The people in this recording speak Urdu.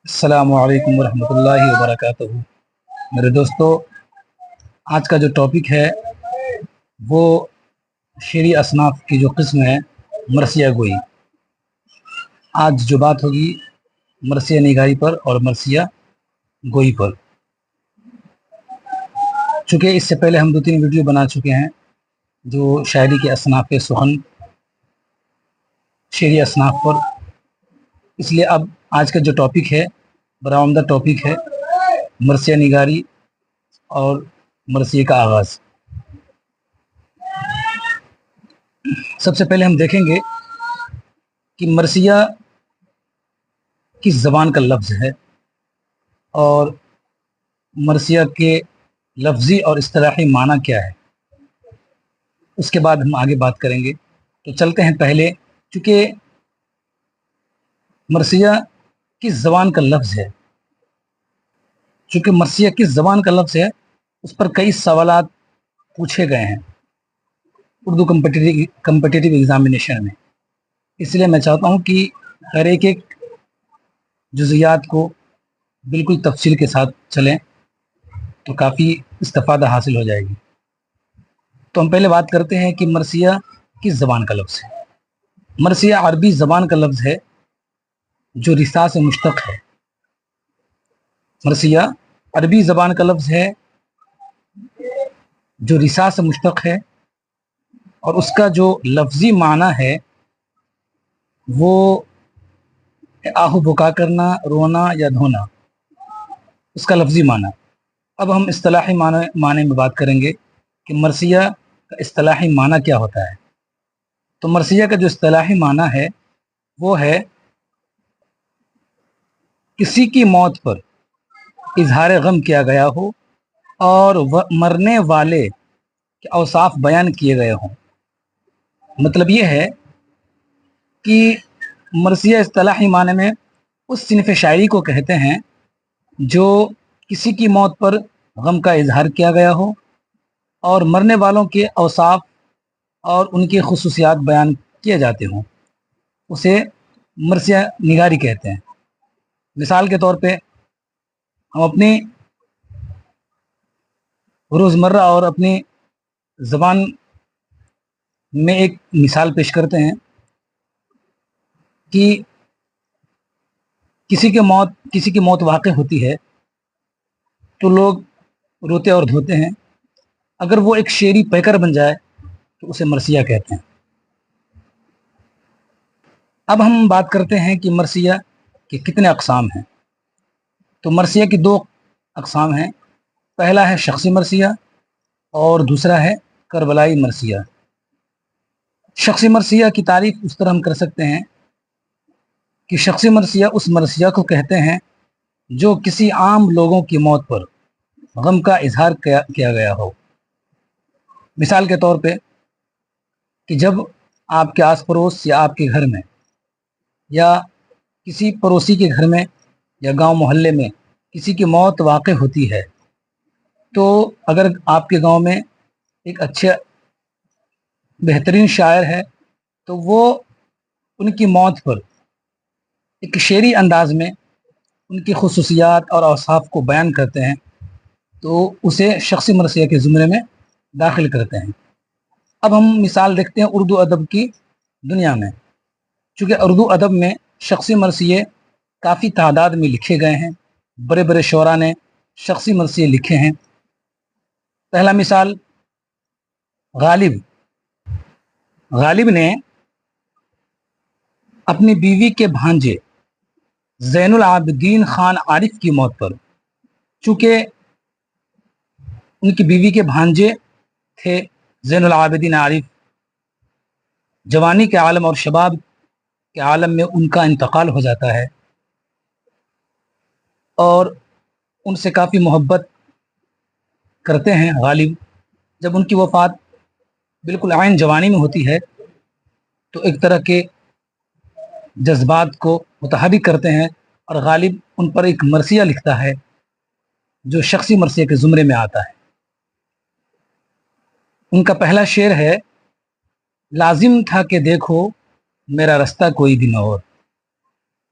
السلام علیکم ورحمۃ اللہ وبرکاتہ۔ میرے دوستو، آج کا جو ٹاپک ہے وہ شعری اصناف کی جو قسم ہے مرثیہ گوئی۔ آج جو بات ہوگی مرثیہ نگاری پر اور مرثیہ گوئی پر۔ چونکہ اس سے پہلے ہم 2-3 ویڈیو بنا چکے ہیں جو شاعری کے اصناف سخن شعری اصناف پر، اس لیے اب آج کا جو ٹاپک ہے برآمدہ ٹاپک ہے مرثیہ نگاری اور مرثیے کا آغاز۔ سب سے پہلے ہم دیکھیں گے کہ مرثیہ کس زبان کا لفظ ہے اور مرثیہ کے لفظی اور اصطلاحی معنی کیا ہے۔ اس کے بعد ہم آگے بات کریں گے۔ تو چلتے ہیں پہلے، چونکہ مرثیہ کس زبان کا لفظ ہے، چونکہ مرثیہ کس زبان کا لفظ ہے اس پر کئی سوالات پوچھے گئے ہیں اردو کمپٹیٹیو ایگزامینیشن میں۔ اس لیے میں چاہتا ہوں کہ ہر ایک جزیات کو بالکل تفصیل کے ساتھ چلیں تو کافی استفادہ حاصل ہو جائے گی۔ تو ہم پہلے بات کرتے ہیں کہ مرثیہ کس زبان کا لفظ ہے۔ مرثیہ عربی زبان کا لفظ ہے جو رثا سے مشتق ہے۔ مرثیہ عربی زبان کا لفظ ہے جو رثا سے مشتق ہے، اور اس کا جو لفظی معنی ہے وہ آہو بکا کرنا، رونا یا دھونا، اس کا لفظی معنی۔ اب ہم اصطلاحی معنی میں بات کریں گے کہ مرثیہ کا اصطلاحی معنی کیا ہوتا ہے۔ تو مرثیہ کا جو اصطلاحی معنی ہے وہ ہے کسی کی موت پر اظہار غم کیا گیا ہو اور مرنے والے کے اوصاف بیان کیے گئے ہوں۔ مطلب یہ ہے کہ مرثیہ اصطلاحی معنی میں اس صنف شاعری کو کہتے ہیں جو کسی کی موت پر غم کا اظہار کیا گیا ہو اور مرنے والوں کے اوصاف اور ان کی خصوصیات بیان کیے جاتے ہوں، اسے مرثیہ نگاری کہتے ہیں۔ مثال کے طور پہ ہم اپنی روزمرہ اور اپنی زبان میں ایک مثال پیش کرتے ہیں کہ کسی کی موت واقع ہوتی ہے تو لوگ روتے اور دھوتے ہیں۔ اگر وہ ایک شعری پیکر بن جائے تو اسے مرثیہ کہتے ہیں۔ اب ہم بات کرتے ہیں کہ مرثیہ کے کتنے اقسام ہیں۔ تو مرثیہ کی 2 اقسام ہیں۔ پہلا ہے شخصی مرثیہ اور دوسرا ہے کربلائی مرثیہ۔ شخصی مرثیہ کی تعریف اس طرح ہم کر سکتے ہیں کہ شخصی مرثیہ اس مرثیہ کو کہتے ہیں جو کسی عام لوگوں کی موت پر غم کا اظہار کیا گیا ہو۔ مثال کے طور پہ کہ جب آپ کے آس پڑوس یا آپ کے گھر میں یا کسی پڑوسی کے گھر میں یا گاؤں محلے میں کسی کی موت واقع ہوتی ہے، تو اگر آپ کے گاؤں میں ایک اچھا بہترین شاعر ہے تو وہ ان کی موت پر ایک شعری انداز میں ان کی خصوصیات اور اوصاف کو بیان کرتے ہیں، تو اسے شخصی مرثیہ کے زمرے میں داخل کرتے ہیں۔ اب ہم مثال دیکھتے ہیں اردو ادب کی دنیا میں۔ چونکہ اردو ادب میں شخصی مرثیے کافی تعداد میں لکھے گئے ہیں، بڑے بڑے شعراء نے شخصی مرثیے لکھے ہیں۔ پہلا مثال غالب نے اپنی بیوی کے بھانجے زین العابدین خان عارف کی موت پر، چونکہ ان کی بیوی کے بھانجے تھے زین العابدین عارف، جوانی کے عالم اور شباب کے عالم میں ان کا انتقال ہو جاتا ہے اور ان سے کافی محبت کرتے ہیں غالب۔ جب ان کی وفات بالکل عین جوانی میں ہوتی ہے تو ایک طرح کے جذبات کو متحرک کرتے ہیں اور غالب ان پر ایک مرثیہ لکھتا ہے جو شخصی مرثیہ کے زمرے میں آتا ہے۔ ان کا پہلا شعر ہے لازم تھا کہ دیکھو میرا رستہ کوئی بھی نہ اور۔